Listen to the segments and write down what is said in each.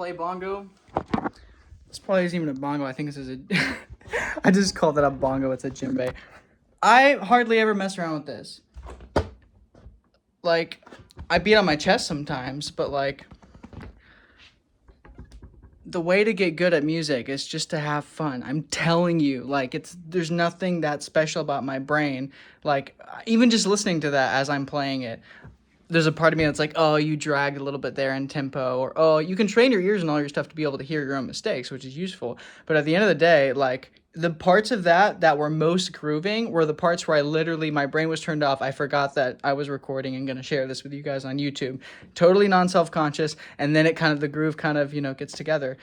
play bongo. This probably isn't even a bongo. I think this is a... I just called it a bongo. It's a djembe. I hardly ever mess around with this. Like, I beat on my chest sometimes, but like... The way to get good at music is just to have fun. I'm telling you, like, there's nothing that special about my brain. Like, even just listening to that as I'm playing it, there's a part of me that's like, oh, you dragged a little bit there in tempo, or oh, you can train your ears and all your stuff to be able to hear your own mistakes, which is useful. But at the end of the day, like, the parts of that were most grooving were the parts where I literally, my brain was turned off. I forgot that I was recording and going to share this with you guys on YouTube. Totally non-self-conscious. And then the groove kind of, gets together.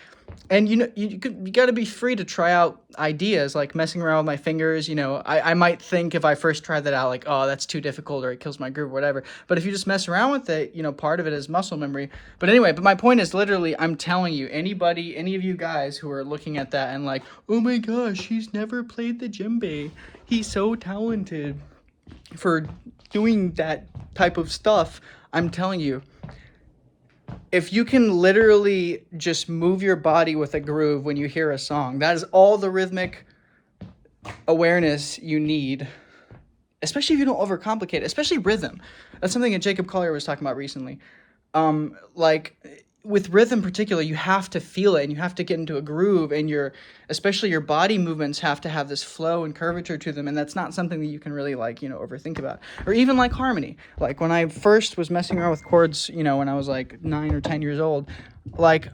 And, you got to be free to try out ideas, like messing around with my fingers. I might think if I first tried that out, like, oh, that's too difficult or it kills my groove or whatever. But if you just mess around with it, part of it is muscle memory. But anyway, my point is literally, I'm telling you, any of you guys who are looking at that and like, oh my gosh, he's never played the djembe. He's so talented for doing that type of stuff. I'm telling you, if you can literally just move your body with a groove when you hear a song, that is all the rhythmic awareness you need, especially if you don't overcomplicate it, especially rhythm. That's something that Jacob Collier was talking about recently. Like with rhythm in particular, you have to feel it and you have to get into a groove, and especially your body movements have to have this flow and curvature to them, and that's not something that you can really overthink about. Or even like harmony. Like when I first was messing around with chords, when I was like 9 or 10 years old, like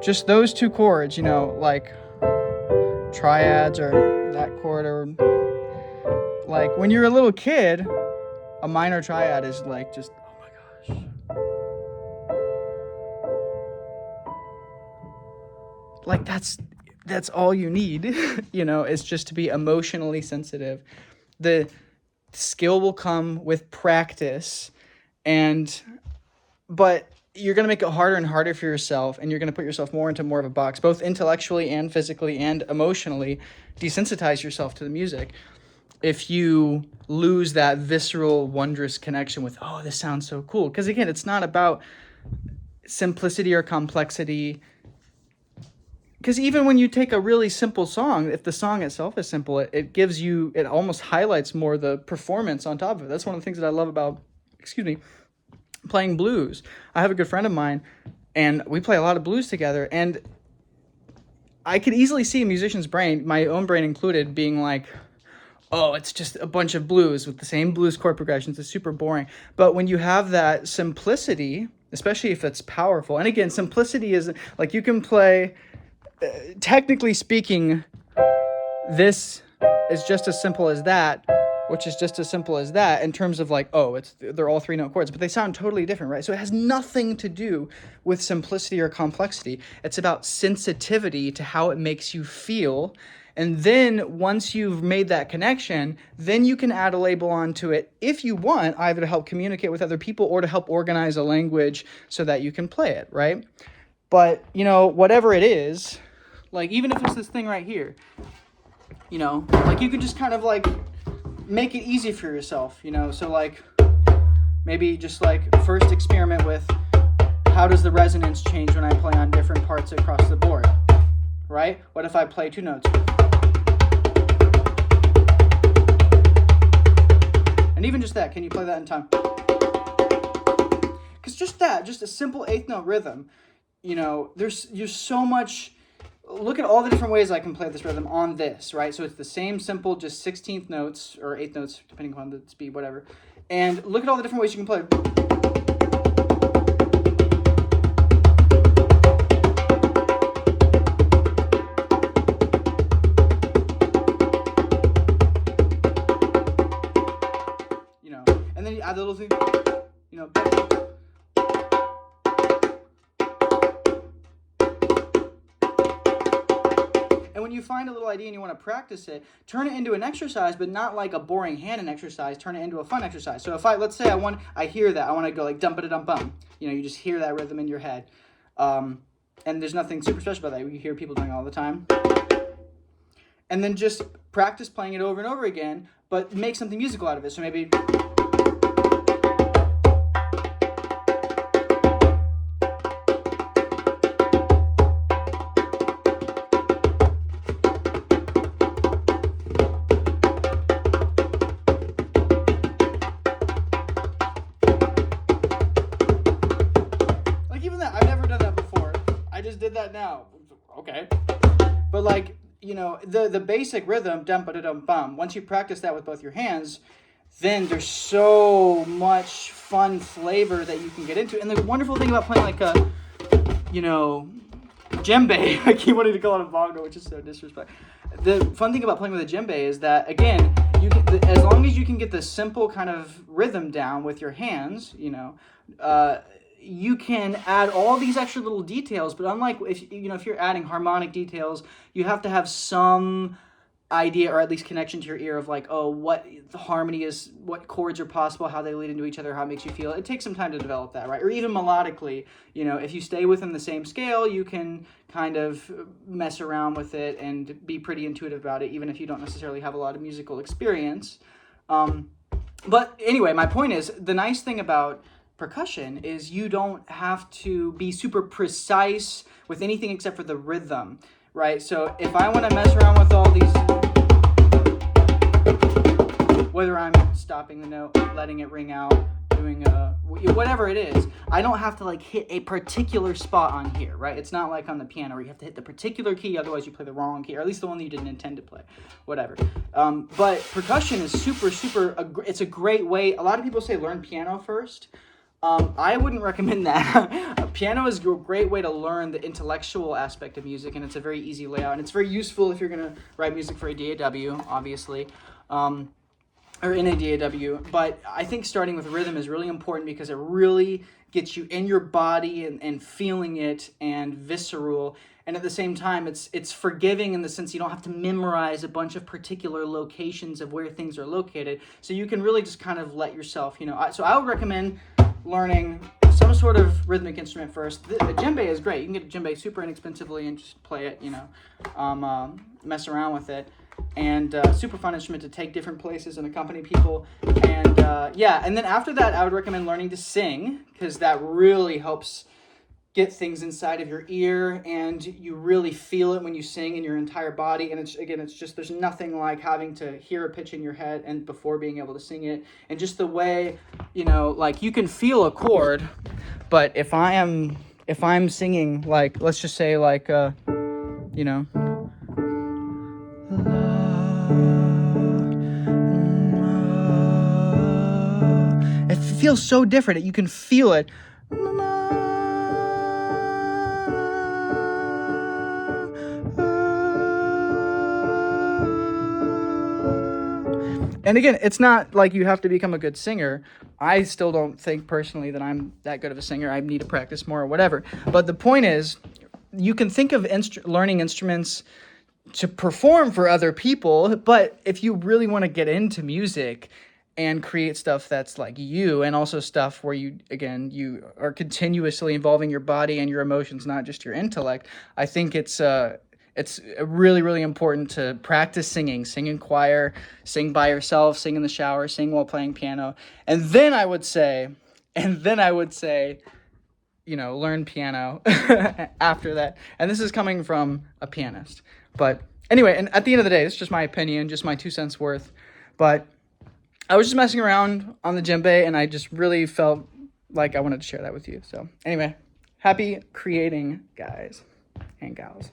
just those two chords, like triads or that chord, or like when you're a little kid, a minor triad is like just, oh my gosh. Like that's all you need, is just to be emotionally sensitive. The skill will come with practice, but you're going to make it harder and harder for yourself, and you're going to put yourself more into more of a box, both intellectually and physically and emotionally, desensitize yourself to the music. If you lose that visceral, wondrous connection with, oh, this sounds so cool. Because again, it's not about simplicity or complexity. Because even when you take a really simple song, if the song itself is simple, it almost highlights more the performance on top of it. That's one of the things that I love about, playing blues. I have a good friend of mine, and we play a lot of blues together, and I could easily see a musician's brain, my own brain included, being like, oh, it's just a bunch of blues with the same blues chord progressions. It's super boring. But when you have that simplicity, especially if it's powerful, and again, simplicity is like you can play, technically speaking, this is just as simple as that, which is just as simple as that in terms of like, oh, they're all 3-note chords, but they sound totally different, right? So it has nothing to do with simplicity or complexity. It's about sensitivity to how it makes you feel. And then once you've made that connection, then you can add a label onto it if you want, either to help communicate with other people or to help organize a language so that you can play it, right? But, whatever it is, like even if it's this thing right here, like you can just kind of like make it easy for yourself, so like maybe just like first experiment with how does the resonance change when I play on different parts across the board, right? What if I play 2 notes? And even just that, can you play that in time? Because just a simple 8th note rhythm, there's so much. Look at all the different ways I can play this rhythm on this, right? So it's the same simple, just 16th notes or 8th notes, depending upon the speed, whatever. And look at all the different ways you can play. And then you add the little thing, And when you find a little idea and you want to practice it, turn it into an exercise, but not like a boring hand exercise. Turn it into a fun exercise. So if let's say I hear that, I want to go like dump it a dum bum. You just hear that rhythm in your head. And there's nothing super special about that. You hear people doing it all the time. And then just practice playing it over and over again, but make something musical out of it. So maybe that now. Okay. But like, the basic rhythm, dum ba dum bum. Once you practice that with both your hands, then there's so much fun flavor that you can get into. And the wonderful thing about playing like a, djembe, I keep wanting to call it a bongo, which is so disrespectful. The fun thing about playing with a djembe is that, again, as long as you can get the simple kind of rhythm down with your hands, you can add all these extra little details. But unlike if you're adding harmonic details, you have to have some idea or at least connection to your ear of like, oh, what the harmony is, what chords are possible, how they lead into each other, how it makes you feel. It takes some time to develop that, right? Or even melodically, if you stay within the same scale, you can kind of mess around with it and be pretty intuitive about it, even if you don't necessarily have a lot of musical experience. But anyway, my point is, the nice thing about percussion is you don't have to be super precise with anything except for the rhythm, right? So if I want to mess around with all these, whether I'm stopping the note, letting it ring out, doing whatever it is, I don't have to like hit a particular spot on here, right? It's not like on the piano where you have to hit the particular key, otherwise you play the wrong key, or at least the one that you didn't intend to play, whatever. But percussion is super, it's a great way. A lot of people say learn piano first. I wouldn't recommend that. Piano is a great way to learn the intellectual aspect of music, and it's a very easy layout, and it's very useful if you're going to write music for a DAW, obviously, or in a DAW. But I think starting with rhythm is really important because it really gets you in your body and feeling it and visceral. And at the same time, it's forgiving in the sense you don't have to memorize a bunch of particular locations of where things are located. So you can really just kind of let yourself, So I would recommend learning some sort of rhythmic instrument first. The djembe is great. You can get a djembe super inexpensively and just play it, mess around with it. And super fun instrument to take different places and accompany people. And and then after that, I would recommend learning to sing, because that really helps get things inside of your ear, and you really feel it when you sing in your entire body. And it's just, there's nothing like having to hear a pitch in your head and before being able to sing it. And just the way, like you can feel a chord, but if I'm singing, like, let's just say like, it feels so different. You can feel it. And again, it's not like you have to become a good singer. I still don't think personally that I'm that good of a singer. I need to practice more or whatever. But the point is, you can think of learning instruments to perform for other people, but if you really want to get into music and create stuff that's like you, and also stuff where you are continuously involving your body and your emotions, not just your intellect, I think it's really, really important to practice singing. Sing in choir, sing by yourself, sing in the shower, sing while playing piano. And then I would say, learn piano after that. And this is coming from a pianist. But anyway, and at the end of the day, it's just my opinion, just my 2 cents worth. But I was just messing around on the djembe, and I just really felt like I wanted to share that with you. So anyway, happy creating, guys and gals.